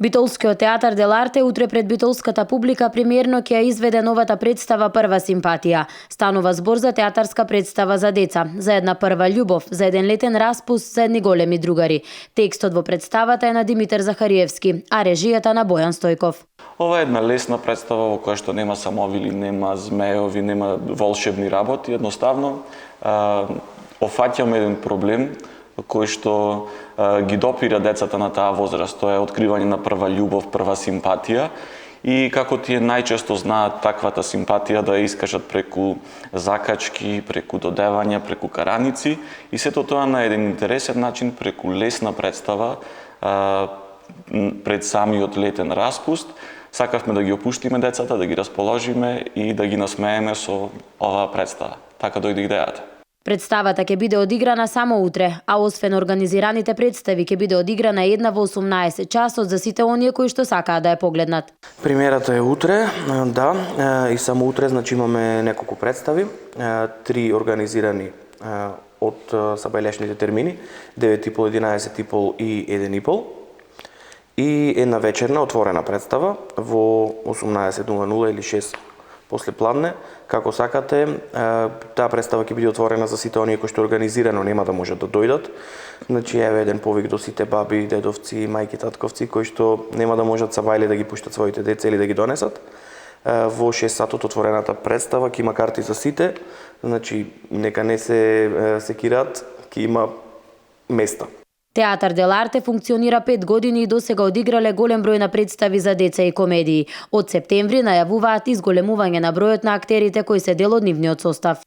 Битолскиот театар Дел Арте утре пред битолската публика премиерно ќе ја изведе новата представа Прва симпатија. Станува збор за театарска представа за деца, за една прва љубов, за еден летен распуст, за едни големи другари. Текстот во представата е на Димитар Захариевски, а режијата на Бојан Стојков. Ова е една лесна представа во која што нема самовили, нема змеови, нема волшебни работи, едноставно офаќаме еден проблем кој што ги допира децата на таа возраст. Тоа е откривање на прва љубов, прва симпатија и како тие најчесто знаат таквата симпатија да ја искажат преку закачки, преку додевања, преку караници и сето тоа на еден интересен начин преку лесна представа пред самиот летен распуст. Сакавме да ги опуштиме децата, да ги расположиме и да ги насмееме со оваа представа. Така дојде идејата. Представата ќе биде одиграна само утре, а освен организираните представи ќе биде одиграна една во 18 часот за сите оние кои што сакаат да ја погледнат. Премиерата е утре, да, и само утре, значи имаме неколку представи, 3 организирани од сабајлешните термини, 9:30, 11:30 и 1:30. И една вечерна отворена представа во 18:00 или 6 после пладне, како сакате. Таа представа ќе биде отворена за сите оние кои што организирано нема да можат да дојдат. Значи еве еден повик до сите баби, дедовци, мајки, татковци кои што нема да можат сабајле да ги пуштат своите деца или да ги донесат. Во 6 сатот отворената представа ќе има карти за сите. Значи нека не се секираат, ќе има места. Театар Дел Арте функционира 5 години и досега одиграле голем број на представи за деца и комедии. Од септември најавуваат изголемување на бројот на актерите кои се дел од нивниот состав.